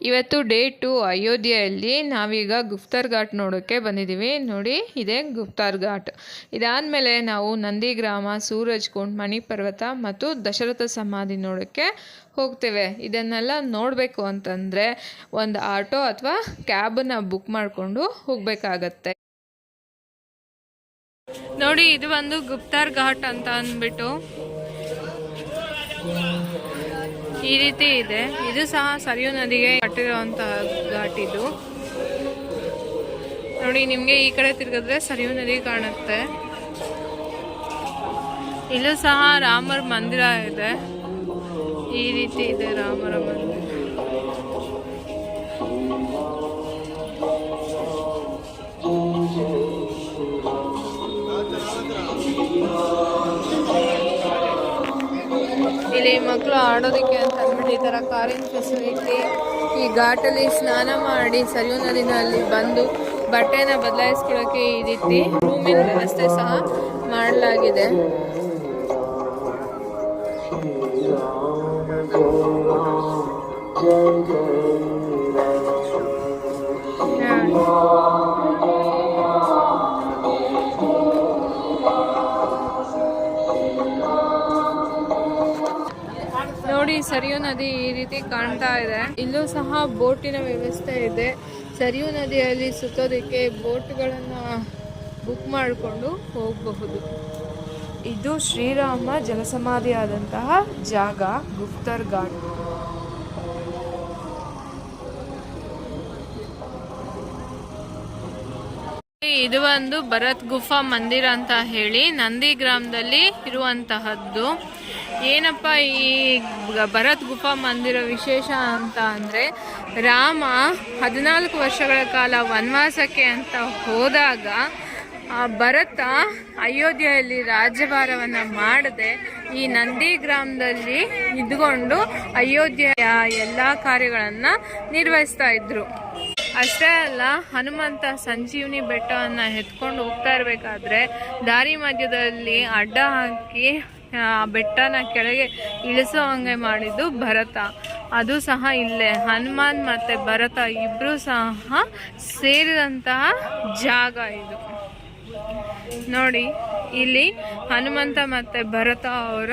ಇವತ್ತು ಡೇ 2 ಅಯೋಧ್ಯೆಯಲ್ಲಿ ನಾವೀಗ ಗುಪ್ತರ್ ಘಾಟ್ ನೋಡೋಕ್ಕೆ ಬಂದಿದ್ದೀವಿ. ನೋಡಿ, ಇದೇ ಗುಪ್ತರ್ ಘಾಟ್. ಇದಾದಮೇಲೆ ನಾವು ನಂದಿಗ್ರಾಮ, ಸೂರಜ್ ಕುಂಡ್, ಮಣಿಪರ್ವತ ಮತ್ತು ದಶರಥ ಸಮಾಧಿ ನೋಡೋಕ್ಕೆ ಹೋಗ್ತೇವೆ. ಇದನ್ನೆಲ್ಲ ನೋಡಬೇಕು ಅಂತಂದರೆ ಒಂದು ಆಟೋ ಅಥವಾ ಕ್ಯಾಬನ್ನು ಬುಕ್ ಮಾಡಿಕೊಂಡು ಹೋಗಬೇಕಾಗತ್ತೆ. ನೋಡಿ, ಇದು ಒಂದು ಗುಪ್ತರ್ ಘಾಟ್ ಅಂತ ಅಂದ್ಬಿಟ್ಟು ಈ ರೀತಿ ಇದೆ. ಇದು ಸಹ ಸರಿಯೂ ನದಿಗೆ ಕಟ್ಟಿರುವಂತಹ ಘಾಟ್ ಇದು. ನೋಡಿ, ನಿಮಗೆ ಈ ಕಡೆ ತಿರುಗಿದ್ರೆ ಸರಿಯೂ ನದಿ ಕಾಣುತ್ತೆ. ಇಲ್ಲೂ ಸಹ ರಾಮರ ಮಂದಿರ ಇದೆ. ಈ ರೀತಿ ಇದೆ ರಾಮರ ಮಂದಿರ. ಇಲ್ಲಿ ಮಕ್ಕಳು ಆಡೋದಕ್ಕೆ ಅಂತ ಅಂದ್ಬಿಟ್ಟು ಈ ಥರ ಕಾರಿನ ಫೆಸಿಲಿಟಿ, ಈ ಘಾಟಲ್ಲಿ ಸ್ನಾನ ಮಾಡಿ ಸರಿಯೂ ನದಿನಲ್ಲಿ ಬಂದು ಬಟ್ಟೆನ ಬದಲಾಯಿಸ್ಕೊಳ್ಳೋಕೆ ಈ ರೀತಿ ರೂಮಿನ ವ್ಯವಸ್ಥೆ ಸಹ ಮಾಡಲಾಗಿದೆ. ನೋಡಿ, ಸರಿಯೂ ನದಿ ಈ ರೀತಿ ಕಾಣ್ತಾ ಇದೆ. ಇಲ್ಲೂ ಸಹ ಬೋಟಿನ ವ್ಯವಸ್ಥೆ ಇದೆ. ಸರಿಯೂ ನದಿಯಲ್ಲಿ ಸುತ್ತೋದಕ್ಕೆ ಬೋಟ್ಗಳನ್ನು ಬುಕ್ ಮಾಡಿಕೊಂಡು ಹೋಗಬಹುದು. ಇದು ಶ್ರೀರಾಮ ಜಲಸಮಾಧಿ ಆದಂತಹ ಜಾಗ ಗುಪ್ತರ್ ಘಾಟ್. ಇದು ಒಂದು ಭರತ್ ಗುಫಾ ಮಂದಿರ ಅಂತ ಹೇಳಿ ನಂದಿಗ್ರಾಮದಲ್ಲಿ ಇರುವಂತಹದ್ದು. ಏನಪ್ಪ ಈ ಭರತ್ ಗುಫಾ ಮಂದಿರ ವಿಶೇಷ ಅಂತ ಅಂದರೆ, ರಾಮ 14 ವರ್ಷಗಳ ಕಾಲ ವನವಾಸಕ್ಕೆ ಅಂತ ಹೋದಾಗ ಭರತ ಅಯೋಧ್ಯೆಯಲ್ಲಿ ರಾಜ್ಯಭಾರವನ್ನು ಮಾಡದೆ ಈ ನಂದಿಗ್ರಾಮದಲ್ಲಿ ಇದ್ಕೊಂಡು ಅಯೋಧ್ಯೆಯ ಎಲ್ಲ ಕಾರ್ಯಗಳನ್ನು ನಿರ್ವಹಿಸ್ತಾ ಇದ್ರು. ಅಷ್ಟೇ ಅಲ್ಲ, ಹನುಮಂತ ಸಂಜೀವನಿ ಬೆಟ್ಟವನ್ನು ಎತ್ಕೊಂಡು ಹೋಗ್ತಾ ಇರಬೇಕಾದ್ರೆ ದಾರಿ ಮಧ್ಯದಲ್ಲಿ ಅಡ್ಡ ಹಾಕಿ ಆ ಬೆಟ್ಟನ ಕೆಳಗೆ ಇಳಿಸೋ ಹಂಗೆ ಮಾಡಿದ್ದು ಭರತ. ಅದು ಸಹ ಇಲ್ಲೇ ಹನುಮಾನ್ ಮತ್ತು ಭರತ ಇಬ್ಬರು ಸಹ ಸೇರಿದಂತಹ ಜಾಗ ಇದು. ನೋಡಿ, ಇಲ್ಲಿ ಹನುಮಂತ ಮತ್ತು ಭರತ ಅವರ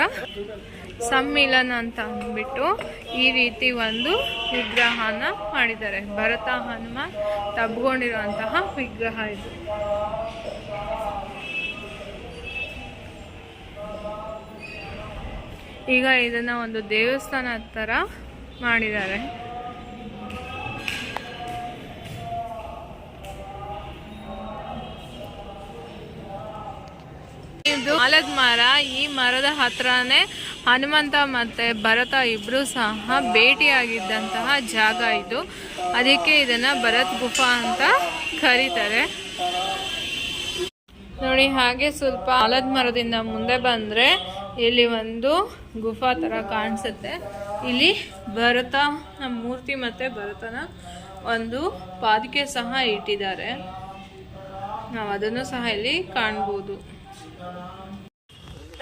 ಸಮ್ಮಿಲನ ಅಂತ ಅಂದ್ಬಿಟ್ಟು ಈ ರೀತಿ ಒಂದು ವಿಗ್ರಹನ ಮಾಡಿದ್ದಾರೆ. ಭರತ ಹನುಮ ತಬ್ಕೊಂಡಿರುವಂತಹ ವಿಗ್ರಹ ಇದು. ಈಗ ಇದನ್ನ ಒಂದು ದೇವಸ್ಥಾನ ಥರ ಮಾಡಿದ್ದಾರೆ. ಇದು ಆಲದ ಮರ. ಈ ಮರದ ಹತ್ರನೇ ಹನುಮಂತ ಮತ್ತೆ ಭರತ ಇಬ್ರು ಸಹ ಭೇಟಿಯಾಗಿದ್ದಂತಹ ಜಾಗ ಇದು. ಅದಕ್ಕೆ ಇದನ್ನ ಭರತ್ ಗುಫಾ ಅಂತ ಕರೀತಾರೆ. ನೋಡಿ, ಹಾಗೆ ಸ್ವಲ್ಪ ಆಲದ ಮರದಿಂದ ಮುಂದೆ ಬಂದ್ರೆ ಇಲ್ಲಿ ಒಂದು ಗುಫಾ ತರ ಕಾಣಿಸುತ್ತೆ. ಇಲ್ಲಿ ಭರತನ ಮೂರ್ತಿ ಮತ್ತೆ ಭರತನ ಒಂದು ಪಾದುಕೆ ಸಹ ಇಟ್ಟಿದ್ದಾರೆ. ನಾವು ಅದನ್ನು ಸಹ ಇಲ್ಲಿ ಕಾಣ್ಬೋದು.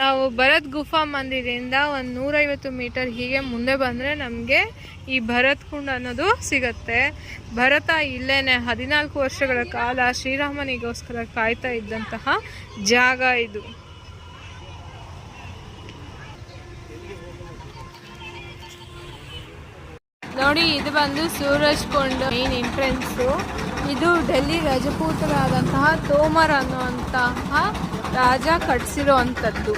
ನಾವು ಭರತ್ ಗುಫಾ ಮಂದಿರದಿಂದ ಒಂದು 150 ಮೀಟರ್ ಹೀಗೆ ಮುಂದೆ ಬಂದರೆ ನಮಗೆ ಈ ಭರತ್ ಕುಂಡ್ ಅನ್ನೋದು ಸಿಗತ್ತೆ. ಭರತ ಇಲ್ಲೇನೆ 14 ವರ್ಷಗಳ ಕಾಲ ಶ್ರೀರಾಮನಿಗೋಸ್ಕರ ಕಾಯ್ತಾ ಇದ್ದಂತಹ ಜಾಗ ಇದು. ನೋಡಿ, ಇದು ಬಂದು ಸೂರಜ್ ಕುಂಡ್ ಮೇನ್ ಎಂಟ್ರೆನ್ಸು. ಇದು ಡೆಲ್ಲಿ ರಜಪೂತರಾದಂತಹ ತೋಮರ್ ಅನ್ನುವಂತಹ ರಾಜ ಕಟ್ಟಿಸಿರುವಂಥದ್ದು.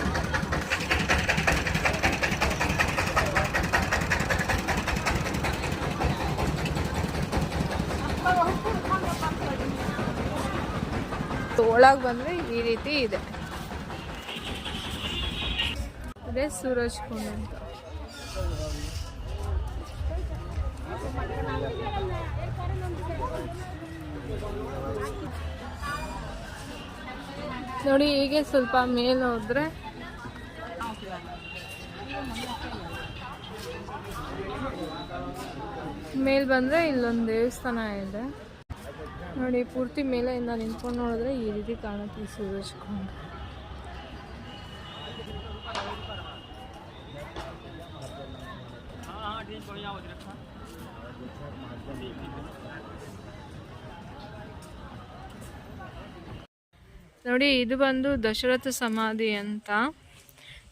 ಒಳಗೆ ಬಂದರೆ ಈ ರೀತಿ ಇದೆ. ಅದೇ ಸೂರಜ್ ಕುಂಡ್ ಅಂತ. ನೋಡಿ, ಹೀಗೆ ಸ್ವಲ್ಪ ಮೇಲೆ ಹೋದ್ರೆ ಮೇಲೆ ಬಂದರೆ ಇಲ್ಲೊಂದು ದೇವಸ್ಥಾನ ಇದೆ. ನೋಡಿ, ಪೂರ್ತಿ ಮೇಲೆಯಿಂದ ನಿಂತ್ಕೊಂಡು ನೋಡಿದ್ರೆ ಈ ರೀತಿ ಕಾಣುತ್ತೆ ಸೂರಜ್ ಕುಂಡ್. ನೋಡಿ, ಇದು ಬಂದು ದಶರಥ ಸಮಾಧಿ ಅಂತ.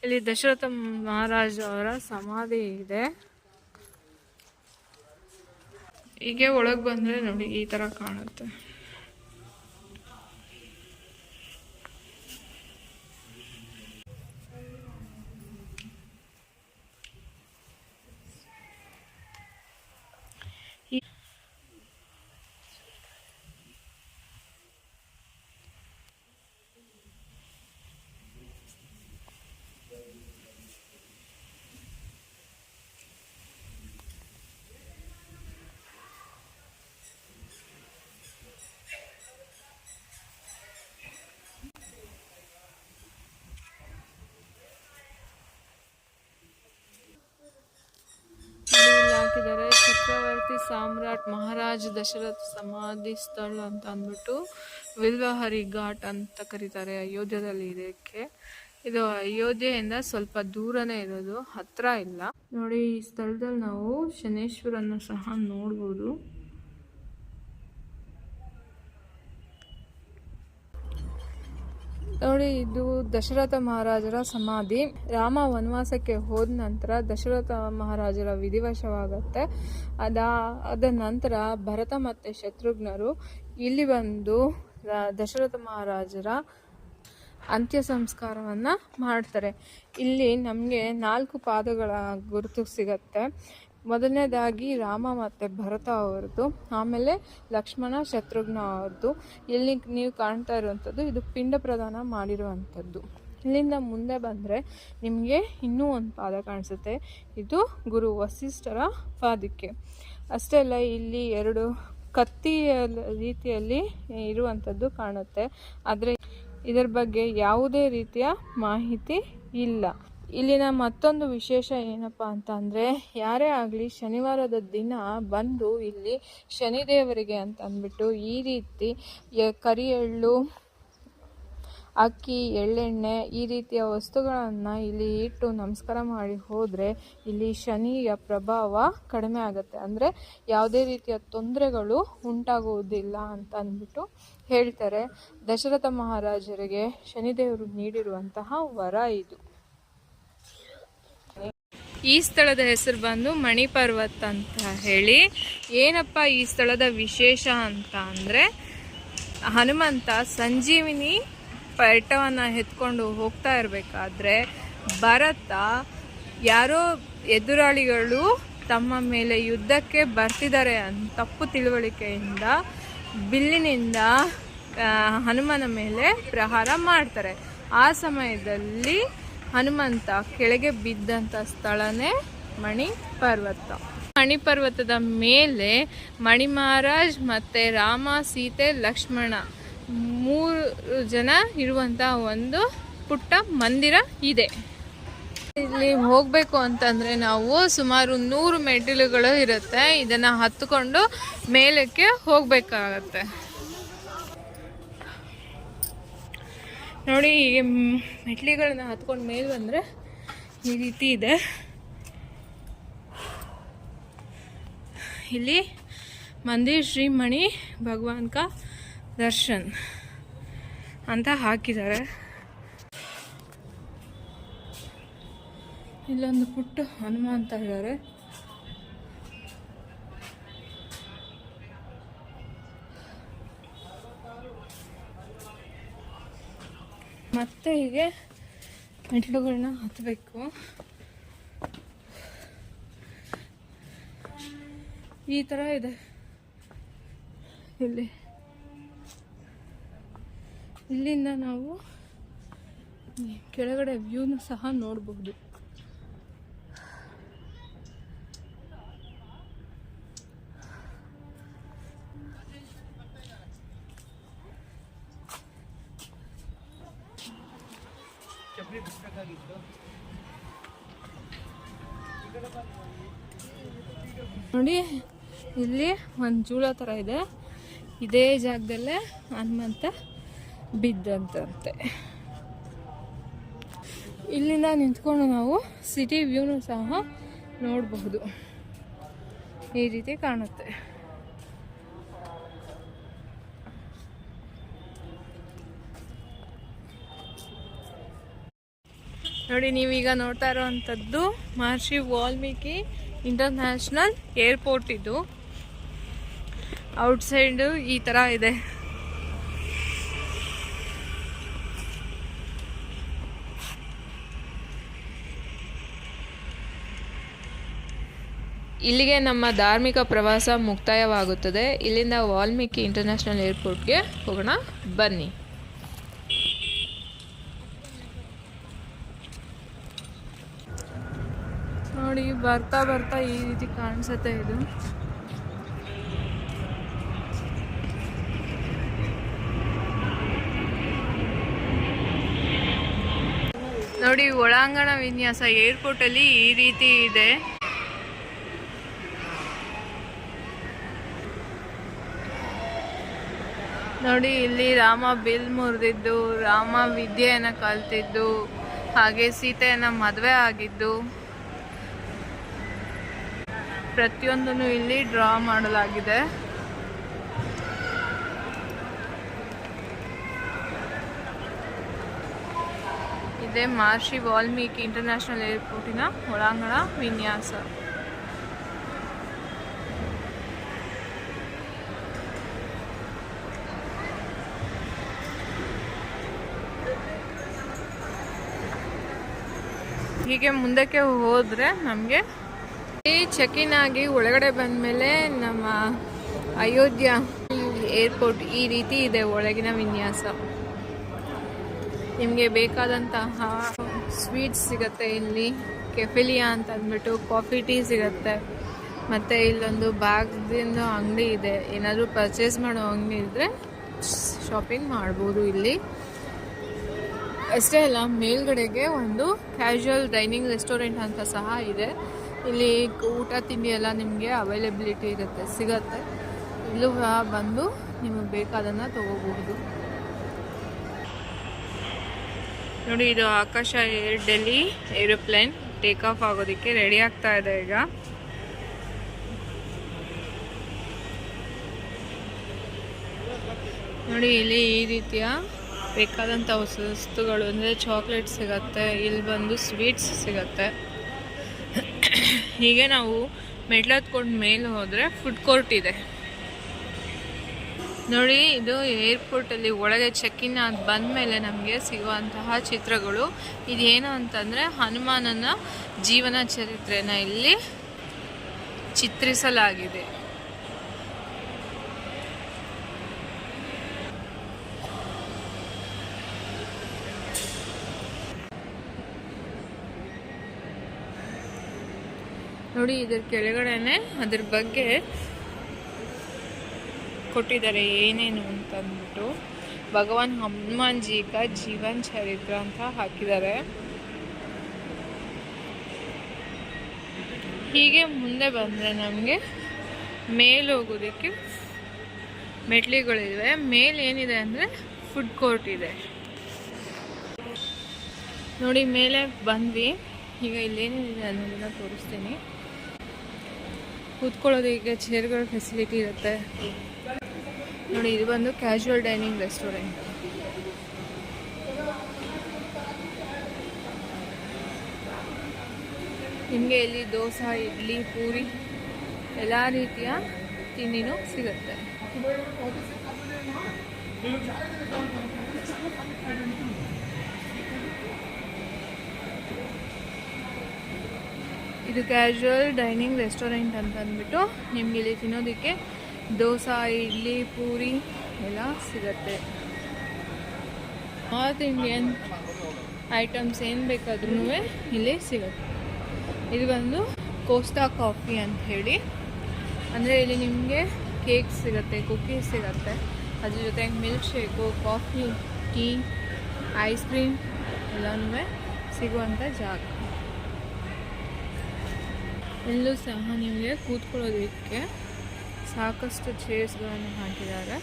ಇಲ್ಲಿ ದಶರಥ ಮಹಾರಾಜ ಅವರ ಸಮಾಧಿ ಇದೆ. ಹೀಗೆ ಒಳಗೆ ಬಂದರೆ ನೋಡಿ ಈ ಥರ ಕಾಣುತ್ತೆ. ಹಾಕಿದ್ದಾರೆ ಚಕ್ರವರ್ತಿ ಸಾಮ್ರಾಟ್ ಮಹಾರಾಜ ದಶರಥ ಸಮಾಧಿ ಸ್ಥಳ ಅಂತ ಅಂದ್ಬಿಟ್ಟು ವಿಲ್ವಹರಿ ಘಾಟ್ ಅಂತ ಕರೀತಾರೆ. ಅಯೋಧ್ಯದಲ್ಲಿ ಇದಕ್ಕೆ. ಇದು ಅಯೋಧ್ಯೆಯಿಂದ ಸ್ವಲ್ಪ ದೂರನೇ ಇರೋದು, ಹತ್ರ ಇಲ್ಲ. ನೋಡಿ, ಈ ಸ್ಥಳದಲ್ಲಿ ನಾವು ಶನೇಶ್ವರನ್ನ ಸಹ ನೋಡ್ಬೋದು. ನೋಡಿ, ಇದು ದಶರಥ ಮಹಾರಾಜರ ಸಮಾಧಿ. ರಾಮ ವನವಾಸಕ್ಕೆ ಹೋದ ನಂತರ ದಶರಥ ಮಹಾರಾಜರ ವಿಧಿವಶವಾಗತ್ತೆ. ಅದ ನಂತರ ಭರತ ಮತ್ತು ಶತ್ರುಘ್ನರು ಇಲ್ಲಿ ಬಂದು ದಶರಥ ಮಹಾರಾಜರ ಅಂತ್ಯ ಸಂಸ್ಕಾರವನ್ನು ಮಾಡ್ತಾರೆ. ಇಲ್ಲಿ ನಮಗೆ 4 ಪಾದಗಳ ಗುರುತು ಸಿಗತ್ತೆ. ಮೊದಲನೇದಾಗಿ ರಾಮ ಮತ್ತು ಭರತ ಅವರದ್ದು, ಆಮೇಲೆ ಲಕ್ಷ್ಮಣ ಶತ್ರುಘ್ನ ಅವ್ರದ್ದು. ಇಲ್ಲಿ ನೀವು ಕಾಣ್ತಾ ಇರುವಂಥದ್ದು ಇದು ಪಿಂಡ ಪ್ರದಾನ ಮಾಡಿರುವಂಥದ್ದು. ಇಲ್ಲಿಂದ ಮುಂದೆ ಬಂದರೆ ನಿಮಗೆ ಇನ್ನೂ ಒಂದು ಪಾದ ಕಾಣಿಸುತ್ತೆ. ಇದು ಗುರು ವಸಿಷ್ಠರ ಪಾದಕ್ಕೆ. ಅಷ್ಟೇ ಅಲ್ಲ, ಇಲ್ಲಿ 2 ಕತ್ತಿಯ ರೀತಿಯಲ್ಲಿ ಇರುವಂಥದ್ದು ಕಾಣುತ್ತೆ. ಆದರೆ ಇದರ ಬಗ್ಗೆ ಯಾವುದೇ ರೀತಿಯ ಮಾಹಿತಿ ಇಲ್ಲ. ಇಲ್ಲಿನ ಮತ್ತೊಂದು ವಿಶೇಷ ಏನಪ್ಪ ಅಂತ ಅಂದರೆ, ಯಾರೇ ಆಗಲಿ ಶನಿವಾರದ ದಿನ ಬಂದು ಇಲ್ಲಿ ಶನಿದೇವರಿಗೆ ಅಂತ ಅಂದ್ಬಿಟ್ಟು ಈ ರೀತಿ ಕರಿ ಎಳ್ಳು, ಅಕ್ಕಿ, ಎಳ್ಳೆಣ್ಣೆ ಈ ರೀತಿಯ ವಸ್ತುಗಳನ್ನು ಇಲ್ಲಿ ಇಟ್ಟು ನಮಸ್ಕಾರ ಮಾಡಿ ಹೋದರೆ ಇಲ್ಲಿ ಶನಿಯ ಪ್ರಭಾವ ಕಡಿಮೆ ಆಗುತ್ತೆ. ಅಂದರೆ ಯಾವುದೇ ರೀತಿಯ ತೊಂದರೆಗಳು ಉಂಟಾಗುವುದಿಲ್ಲ ಅಂತ ಅಂದ್ಬಿಟ್ಟು ಹೇಳ್ತಾರೆ. ದಶರಥ ಮಹಾರಾಜರಿಗೆ ಶನಿದೇವರು ನೀಡಿರುವಂತಹ ವರ ಇದು. ಈ ಸ್ಥಳದ ಹೆಸರು ಬಂದು ಮಣಿಪರ್ವತ ಅಂತ ಹೇಳಿ. ಏನಪ್ಪ ಈ ಸ್ಥಳದ ವಿಶೇಷ ಅಂತ ಅಂದರೆ, ಹನುಮಂತ ಸಂಜೀವಿನಿ ಬೆಟ್ಟವನ್ನು ಎತ್ಕೊಂಡು ಹೋಗ್ತಾ ಇರಬೇಕಾದ್ರೆ ಭರತ ಯಾರೋ ಎದುರಾಳಿಗಳು ತಮ್ಮ ಮೇಲೆ ಯುದ್ಧಕ್ಕೆ ಬರ್ತಿದ್ದಾರೆ ಅಂತ ತಪ್ಪು ತಿಳುವಳಿಕೆಯಿಂದ ಬಿಲ್ಲಿನಿಂದ ಹನುಮನ ಮೇಲೆ ಪ್ರಹಾರ ಮಾಡ್ತಾರೆ. ಆ ಸಮಯದಲ್ಲಿ ಹನುಮಂತ ಕೆಳಗೆ ಬಿದ್ದಂಥ ಸ್ಥಳನೇ ಮಣಿಪರ್ವತ. ಮಣಿಪರ್ವತದ ಮೇಲೆ ಮಣಿ ಮಹಾರಾಜ್ ಮತ್ತು ರಾಮ, ಸೀತೆ, ಲಕ್ಷ್ಮಣ 3 ಜನ ಇರುವಂಥ ಒಂದು ಪುಟ್ಟ ಮಂದಿರ ಇದೆ. ಇಲ್ಲಿ ಹೋಗಬೇಕು ಅಂತಂದರೆ ನಾವು ಸುಮಾರು 100 ಮೆಟ್ಟಿಲುಗಳು ಇರುತ್ತೆ. ಇದನ್ನು ಹತ್ತುಕೊಂಡು ಮೇಲಕ್ಕೆ ಹೋಗಬೇಕಾಗತ್ತೆ. ನೋಡಿ, ಈ ಮೆಟ್ಲಿಗಳನ್ನ ಹತ್ಕೊಂಡು ಮೇಲೆ ಬಂದರೆ ಈ ರೀತಿ ಇದೆ. ಇಲ್ಲಿ ಮಂದಿರ್ ಶ್ರೀ ಮಣಿ ಭಗವಾನ್ ಕಾ ದರ್ಶನ್ ಅಂತ ಹಾಕಿದ್ದಾರೆ. ಇಲ್ಲೊಂದು ಪುಟ್ಟ ಹನುಮಂತ ಇದ್ದಾರೆ. ಮತ್ತೆ ಹೀಗೆ ಮೆಟ್ಲುಗಳನ್ನ ಹತ್ತಬೇಕು. ಈ ಥರ ಇದೆ. ಇಲ್ಲಿಂದ ನಾವು ಕೆಳಗಡೆ ವ್ಯೂನ ಸಹ ನೋಡಬಹುದು. ನೋಡಿ, ಇಲ್ಲಿ ಒಂದು ಜೂಳ ಥರ ಇದೆ. ಇದೇ ಜಾಗದಲ್ಲೇ ಹನುಮಂತ ಬಿದ್ದಂತೆ. ಇಲ್ಲಿಂದ ನಿಂತ್ಕೊಂಡು ನಾವು ಸಿಟಿ ವ್ಯೂನು ಸಹ ನೋಡಬಹುದು. ಈ ರೀತಿ ಕಾಣುತ್ತೆ. ನೋಡಿ, ನೀವೀಗ ನೋಡ್ತಾ ಇರೋವಂಥದ್ದು ಮಹರ್ಷಿ ವಾಲ್ಮೀಕಿ ಇಂಟರ್ನ್ಯಾಷನಲ್ ಏರ್ಪೋರ್ಟ್. ಇದು ಔಟ್ಸೈಡ್ ಈ ಥರ ಇದೆ. ಇಲ್ಲಿಗೆ ನಮ್ಮ ಧಾರ್ಮಿಕ ಪ್ರವಾಸ ಮುಕ್ತಾಯವಾಗುತ್ತದೆ. ಇಲ್ಲಿಂದ ವಾಲ್ಮೀಕಿ ಇಂಟರ್ನ್ಯಾಷನಲ್ ಏರ್ಪೋರ್ಟ್ಗೆ ಹೋಗೋಣ, ಬನ್ನಿ. ನೋಡಿ, ಬರ್ತಾ ಬರ್ತಾ ಈ ರೀತಿ ಕಾಣಿಸುತ್ತೆ ಇದು. ನೋಡಿ, ಒಳಾಂಗಣ ವಿನ್ಯಾಸ ಏರ್ಪೋರ್ಟಲ್ಲಿ ಈ ರೀತಿ ಇದೆ. ನೋಡಿ, ಇಲ್ಲಿ ರಾಮ ಬಿಲ್ ಮುರಿದಿದ್ದು, ರಾಮ ವಿದ್ಯೆಯನ್ನು ಕಲ್ತಿದ್ದು, ಹಾಗೆ ಸೀತೆಯನ್ನ ಮದುವೆ ಆಗಿದ್ದು ಪ್ರತಿಯೊಂದನ್ನು ಇಲ್ಲಿ ಡ್ರಾ ಮಾಡಲಾಗಿದೆ. ಇದೇ ಮಹರ್ಷಿ ವಾಲ್ಮೀಕಿ ಇಂಟರ್ನ್ಯಾಷನಲ್ ಏರ್ಪೋರ್ಟಿನ ಒಳಾಂಗಣ ವಿನ್ಯಾಸ. ಹೀಗೆ ಮುಂದಕ್ಕೆ ಹೋದರೆ ನಮಗೆ ಚೆಕ್ ಇನ್ ಆಗಿ ಒಳಗಡೆ ಬಂದಮೇಲೆ ನಮ್ಮ ಅಯೋಧ್ಯ ಏರ್ಪೋರ್ಟ್ ಈ ರೀತಿ ಇದೆ ಒಳಗಿನ ವಿನ್ಯಾಸ. ನಿಮಗೆ ಬೇಕಾದಂತಹ ಸ್ವೀಟ್ಸ್ ಸಿಗುತ್ತೆ ಇಲ್ಲಿ. ಕೆಫೆಲಿಯಾ ಅಂತ ಅಂದ್ಬಿಟ್ಟು ಕಾಫಿ ಟೀ ಸಿಗುತ್ತೆ. ಮತ್ತು ಇಲ್ಲೊಂದು ಬ್ಯಾಗ್ದಿಂದ ಅಂಗಡಿ ಇದೆ. ಏನಾದರೂ ಪರ್ಚೇಸ್ ಮಾಡೋ ಅಂಗಡಿ ಇದ್ದರೆ ಶಾಪಿಂಗ್ ಮಾಡ್ಬೋದು ಇಲ್ಲಿ. ಅಷ್ಟೇ ಅಲ್ಲ, ಮೇಲ್ಗಡೆಗೆ ಒಂದು ಕ್ಯಾಶುವಲ್ ಡೈನಿಂಗ್ ರೆಸ್ಟೋರೆಂಟ್ ಅಂತ ಸಹ ಇದೆ. ಇಲ್ಲಿ ಊಟ ತಿಂಡಿ ಎಲ್ಲ ನಿಮಗೆ ಅವೈಲೇಬಿಲಿಟಿ ಸಿಗತ್ತೆ. ಇಲ್ಲೂ ಬಂದು ನಿಮಗೆ ಬೇಕಾದನ್ನು ತಗೋಬಹುದು. ನೋಡಿ, ಇದು Akasa air Delhi aeroplane take off ಆಗೋದಕ್ಕೆ ರೆಡಿ ಆಗ್ತಾ ಇದೆ ಈಗ. ನೋಡಿ, ಇಲ್ಲಿ ಈ ರೀತಿಯ ಬೇಕಾದಂಥ ವಸ್ತುಗಳು ಅಂದರೆ ಚಾಕ್ಲೇಟ್ ಸಿಗತ್ತೆ. ಇಲ್ಲಿ ಬಂದು ಸ್ವೀಟ್ಸ್ ಸಿಗತ್ತೆ. ಹೀಗೆ ನಾವು ಮೆಟ್ಲತ್ಕೊಂಡು ಮೇಲೆ ಹೋದರೆ ಫುಡ್ ಕೋರ್ಟ್ ಇದೆ. ನೋಡಿ, ಇದು ಏರ್ಪೋರ್ಟಲ್ಲಿ ಒಳಗೆ ಚೆಕ್ ಇನ್ ಆಗಿ ಬಂದ ಮೇಲೆ ನಮಗೆ ಸಿಗುವಂತಹ ಚಿತ್ರಗಳು. ಇದೇನು ಅಂತಂದರೆ ಹನುಮಾನನ ಜೀವನ ಚರಿತ್ರೆನ ಇಲ್ಲಿ ಚಿತ್ರಿಸಲಾಗಿದೆ. ನೋಡಿ, ಇದರ ಕೆಳಗಡೆನೆ ಅದ್ರ ಬಗ್ಗೆ ಕೊಟ್ಟಿದ್ದಾರೆ ಏನೇನು ಅಂತಂದ್ಬಿಟ್ಟು. ಭಗವಾನ್ ಹನುಮಾನ್ ಜಿ ಕಾ ಜೀವನ್ ಚರಿತ್ರ ಅಂತ ಹಾಕಿದ್ದಾರೆ. ಹೀಗೆ ಮುಂದೆ ಬಂದರೆ ನಮಗೆ ಮೇಲೆ ಹೋಗೋದಕ್ಕೆ ಮೆಟ್ಲಿಗಳಿವೆ. ಮೇಲೆ ಏನಿದೆ ಅಂದರೆ ಫುಡ್ ಕೋರ್ಟ್ ಇದೆ. ನೋಡಿ, ಮೇಲೆ ಬಂದ್ವಿ. ಈಗ ಇಲ್ಲೇನೇನಿದೆ ಅನ್ನೋದನ್ನ ತೋರಿಸ್ತೀನಿ. ಕೂತ್ಕೊಳ್ಳೋದಕ್ಕೆ ಚೇರ್ಗಳ ಫೆಸಿಲಿಟಿ ಇರುತ್ತೆ. ನೋಡಿ, ಇದು ಬಂದು ಕ್ಯಾಶುವಲ್ ಡೈನಿಂಗ್ ರೆಸ್ಟೋರೆಂಟ್. ನಿಮಗೆ ಇಲ್ಲಿ ದೋಸೆ, ಇಡ್ಲಿ, ಪೂರಿ ಎಲ್ಲ ರೀತಿಯ ತಿಂಡಿನೂ ಸಿಗುತ್ತೆ. ಇದು ಕ್ಯಾಶುವಲ್ ಡೈನಿಂಗ್ ರೆಸ್ಟೋರೆಂಟ್ ಅಂತ ಅಂದ್ಬಿಟ್ಟು ನಿಮ್ಗೆ ಇಲ್ಲಿ ತಿನ್ನೋದಕ್ಕೆ ದೋಸೆ, ಇಡ್ಲಿ, ಪೂರಿ ಎಲ್ಲ ಸಿಗತ್ತೆ. ನಾರ್ತ್ ಇಂಡಿಯನ್ ಐಟಮ್ಸ್ ಏನು ಬೇಕಾದ್ರೂ ಇಲ್ಲಿ ಸಿಗುತ್ತೆ. ಇದು ಬಂದು ಕೋಸ್ಟಾ ಕಾಫಿ ಅಂತ ಹೇಳಿ. ಅಂದರೆ ಇಲ್ಲಿ ನಿಮಗೆ ಕೇಕ್ ಸಿಗುತ್ತೆ, ಕುಕ್ಕೀಸ್ ಸಿಗುತ್ತೆ, ಅದ್ರ ಜೊತೆಗೆ milk shake, coffee, tea, ice cream ಎಲ್ಲನೂ ಸಿಗುವಂಥ ಜಾಗ. ಇಲ್ಲೂ ಸಹ ನಿಮಗೆ ಕೂತ್ಕೊಳ್ಳೋದಕ್ಕೆ ಸಾಕಷ್ಟು ಚೇರ್ಸ್ಗಳನ್ನು ಹಾಕಿದ್ದಾರೆ.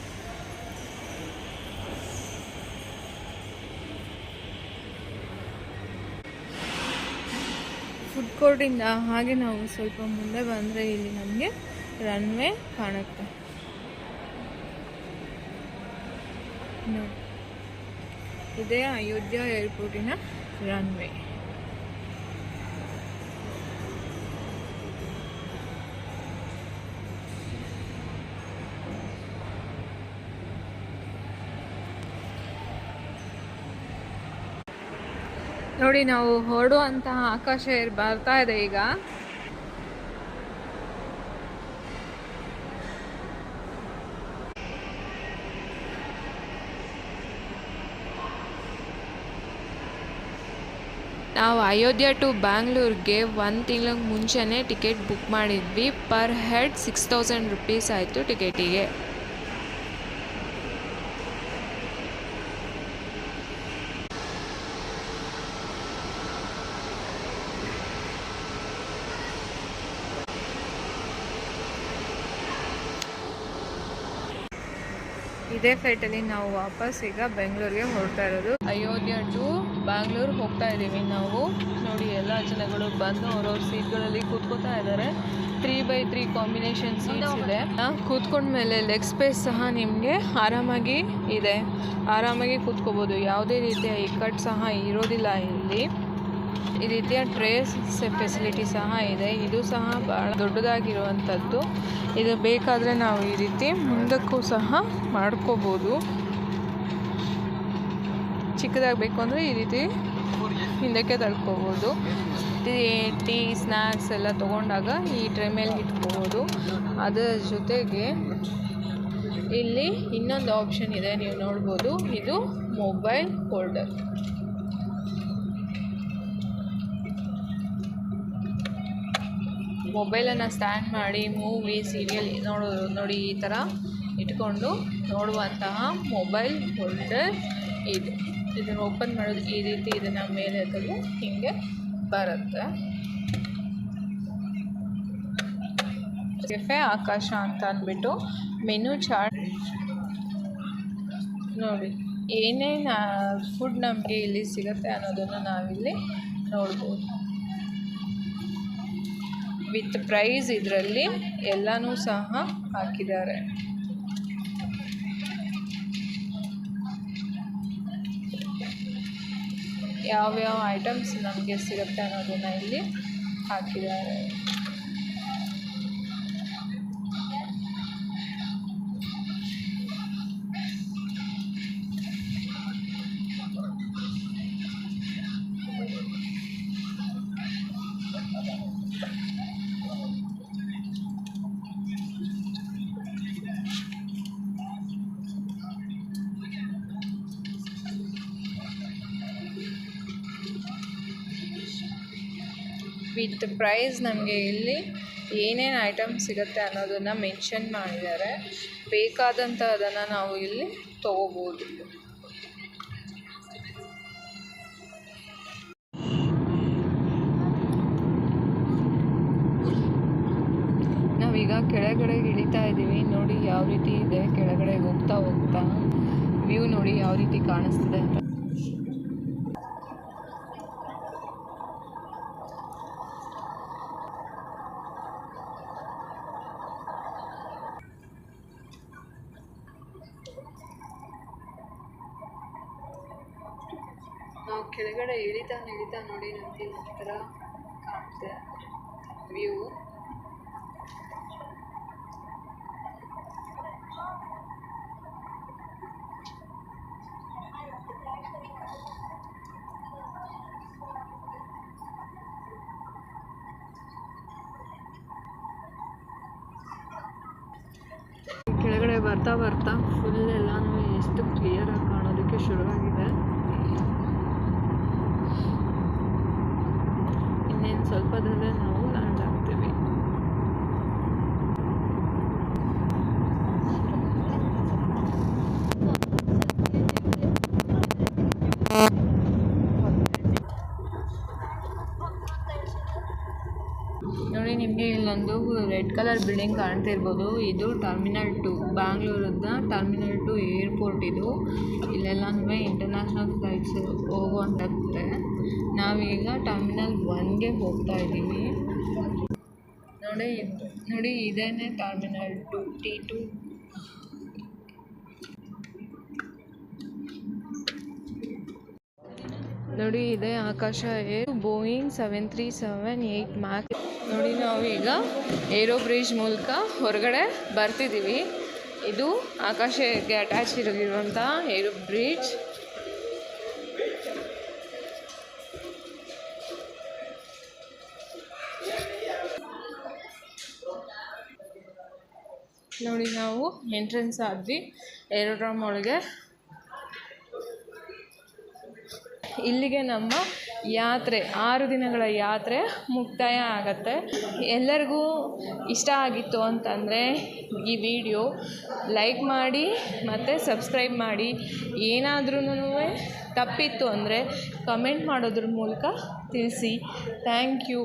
ಫುಡ್ ಕೋರ್ಟಿಂದ ಹಾಗೆ ನಾವು ಸ್ವಲ್ಪ ಮುಂದೆ ಬಂದರೆ ಇಲ್ಲಿ ನಮಗೆ ರನ್ವೇ ಕಾಣುತ್ತೆ. ಇದೇ ಅಯೋಧ್ಯ ಏರ್ಪೋರ್ಟಿನ ರನ್ವೇ. ನೋಡಿ ನಾವು ಹೊರಡುವಂತಹ ಆಕಾಶ ಬರ್ತಾ ಇದೆ ಈಗ. ನಾವು ಅಯೋಧ್ಯ ಟು ಬ್ಯಾಂಗ್ಳೂರ್ಗೆ 1 ತಿಂಗಳ ಮುಂಚೆನೇ ಟಿಕೆಟ್ ಬುಕ್ ಮಾಡಿದ್ವಿ. ಪರ್ ಹೆಡ್ 6000 ರುಪೀಸ್ ಆಯಿತು ಟಿಕೆಟಿಗೆ. ಇದೇ ಫ್ಲೈಟಲ್ಲಿ ನಾವು ವಾಪಸ್ ಈಗ ಬೆಂಗಳೂರಿಗೆ ಹೊರಡ್ತಾ ಇರೋದು. ಅಯೋಧ್ಯ ಟು ಬ್ಯಾಂಗ್ಳೂರ್ ಹೋಗ್ತಾ ಇದ್ದೀವಿ ನಾವು. ನೋಡಿ ಎಲ್ಲ ಜನಗಳು ಬಂದು ಅವ್ರವ್ರ ಸೀಟ್ಗಳಲ್ಲಿ ಕೂತ್ಕೋತಾ ಇದ್ದಾರೆ. 3x3 ಕಾಂಬಿನೇಷನ್ ಸೀಟ್ಸ್ ಇದೆ. ಕೂತ್ಕೊಂಡ್ಮೇಲೆ ಲೆಗ್ ಸ್ಪೇಸ್ ಸಹ ನಿಮಗೆ ಆರಾಮಾಗಿ ಇದೆ, ಆರಾಮಾಗಿ ಕೂತ್ಕೋಬೋದು. ಯಾವುದೇ ರೀತಿಯ ಇಕ್ಕಟ್ಟು ಸಹ ಇರೋದಿಲ್ಲ ಇಲ್ಲಿ. ಈ ರೀತಿಯ ಟ್ರೇಸ್ ಫೆಸಿಲಿಟಿ ಸಹ ಇದೆ. ಇದು ಸಹ ಭಾಳ ದೊಡ್ಡದಾಗಿರುವಂಥದ್ದು. ಇದು ಬೇಕಾದರೆ ನಾವು ಈ ರೀತಿ ಮುಂದಕ್ಕೂ ಸಹ ಮಾಡ್ಕೋಬೋದು. ಚಿಕ್ಕದಾಗಬೇಕು ಅಂದರೆ ಈ ರೀತಿ ಹಿಂದಕ್ಕೆ ತಳ್ಕೋಬೋದು. ಟೀ ಸ್ನ್ಯಾಕ್ಸ್ ಎಲ್ಲ ತೊಗೊಂಡಾಗ ಈ ಟ್ರೇ ಮೇಲೆ ಇಟ್ಕೋಬೋದು. ಅದರ ಜೊತೆಗೆ ಇಲ್ಲಿ ಇನ್ನೊಂದು ಆಪ್ಷನ್ ಇದೆ, ನೀವು ನೋಡ್ಬೋದು. ಇದು ಮೊಬೈಲ್ ಹೋಲ್ಡರ್. ಮೊಬೈಲನ್ನು ಸ್ಟ್ಯಾಂಡ್ ಮಾಡಿ ಮೂವಿ ಸೀರಿಯಲ್ ನೋಡಿ ಈ ಥರ ಇಟ್ಕೊಂಡು ನೋಡುವಂತಹ ಮೊಬೈಲ್ ಹೋಲ್ಡರ್ ಇದು. ಇದನ್ನು ಓಪನ್ ಮಾಡೋದು ಈ ರೀತಿ, ಇದನ್ನು ಮೇಲೆ ಎತ್ತಲು ಹೀಗೆ ಬರುತ್ತೆ. ಕೆಫೆ ಆಕಾಶ ಅಂತ ಅಂದ್ಬಿಟ್ಟು ಮೆನು ಚಾರ್ಟ್ ನೋಡಿ, ಏನೇನು ಫುಡ್ ನಮಗೆ ಇಲ್ಲಿ ಸಿಗುತ್ತೆ ಅನ್ನೋದನ್ನು ನಾವಿಲ್ಲಿ ನೋಡ್ಬೋದು. ವಿತ್ ಪ್ರೈಸ್ ಇದರಲ್ಲಿ ಎಲ್ಲನೂ ಸಹ ಹಾಕಿದ್ದಾರೆ. ಯಾವ್ಯಾವ ಐಟಮ್ಸ್ ನಮಗೆ ಸಿಗುತ್ತೆ ಅನ್ನೋದನ್ನು ಇಲ್ಲಿ ಹಾಕಿದ್ದಾರೆ. ವಿತ್ ಪ್ರೈಸ್ ನಮಗೆ ಇಲ್ಲಿ ಏನೇನು ಐಟಮ್ ಸಿಗುತ್ತೆ ಅನ್ನೋದನ್ನು ಮೆನ್ಷನ್ ಮಾಡಿದ್ದಾರೆ. ಬೇಕಾದಂಥದ್ದನ್ನು ನಾವು ಇಲ್ಲಿ ತೊಗೋಬೋದು. ನಾವೀಗ ಕೆಳಗಡೆಗೆ ಇಳಿತಾ ಇದ್ದೀವಿ. ನೋಡಿ ಯಾವ ರೀತಿ ಇದೆ, ಕೆಳಗಡೆಗೆ ಹೋಗ್ತಾ ಹೋಗ್ತಾ ವ್ಯೂ ನೋಡಿ ಯಾವ ರೀತಿ ಕಾಣಿಸ್ತಿದೆ ಅಂತ. ನಾವು ಕೆಳಗಡೆ ಇಳಿತಾ ನೋಡಿ ನಮಗೆ ಈ ಥರ ಕಾಣುತ್ತೆ ವ್ಯೂ. ಕೆಳಗಡೆ ಬರ್ತಾ ಬರ್ತಾ ಫುಲ್ ಎಲ್ಲನೂ ಎಷ್ಟು ಕ್ಲಿಯರಾಗಿ ಕಾಣೋದಕ್ಕೆ ಶುರುವಾಗಿದೆ. ಇನ್ನೇನು ಸ್ವಲ್ಪದಲ್ಲೇ ನಾವು ಲ್ಯಾಂಡ್ ಆಗ್ತೀವಿ. ನೋಡಿ, ನಿಮಗೆ ಇಲ್ಲೊಂದು ರೆಡ್ ಕಲರ್ ಬಿಲ್ಡಿಂಗ್ ಕಾಣ್ತಿರ್ಬೋದು. ಇದು ಟರ್ಮಿನಲ್ 2, ಬ್ಯಾಂಗ್ಳೂರದ ಟರ್ಮಿನಲ್ 2 ಏರ್ಪೋರ್ಟ್ ಇದು. ಇಲ್ಲೆಲ್ಲನೂ ಇಂಟರ್ನ್ಯಾಷನಲ್ ಫ್ಲೈಟ್ಸ್ ಹೋಗುವಂಥದ್ದೆ. ನಾವೀಗ ಟರ್ಮಿನಲ್ 1ಗೆ ಹೋಗ್ತಾ ಇದ್ದೀವಿ. ನೋಡಿ ಇದೇನೆ ಟರ್ಮಿನಲ್ 2 T2. ನೋಡಿ ಇದೆ ಆಕಾಶ ಏರ್ ಬೋಯಿಂಗ್ 737-8 ಮ್ಯಾಕ್ಸ್. ನೋಡಿ ನಾವು ಈಗ ಏರೋ ಬ್ರಿಡ್ಜ್ ಮೂಲಕ ಹೊರಗಡೆ ಬರ್ತಿದ್ದೀವಿ. ಇದು ಆಕಾಶಕ್ಕೆ ಅಟ್ಯಾಚ್ ಇರುವಂಥ ಏರೋ ಬ್ರಿಡ್ಜ್. ನೋಡಿ ನಾವು ಎಂಟ್ರೆನ್ಸ್ ಆದ್ವಿ ಏರೋಡ್ರಮ್ ಒಳಗೆ. ಇಲ್ಲಿಗೆ ನಮ್ಮ ಯಾತ್ರೆ 6 ದಿನಗಳ ಯಾತ್ರೆ ಮುಕ್ತಾಯ ಆಗತ್ತೆ. ಎಲ್ಲರಿಗೂ ಇಷ್ಟ ಆಗಿತ್ತು ಅಂತಂದರೆ ಈ ವಿಡಿಯೋ ಲೈಕ್ ಮಾಡಿ ಮತ್ತು ಸಬ್ಸ್ಕ್ರೈಬ್ ಮಾಡಿ. ಏನಾದ್ರೂ ತಪ್ಪಿತ್ತು ಅಂದರೆ ಕಮೆಂಟ್ ಮಾಡೋದ್ರ ಮೂಲಕ ತಿಳಿಸಿ. Thank you.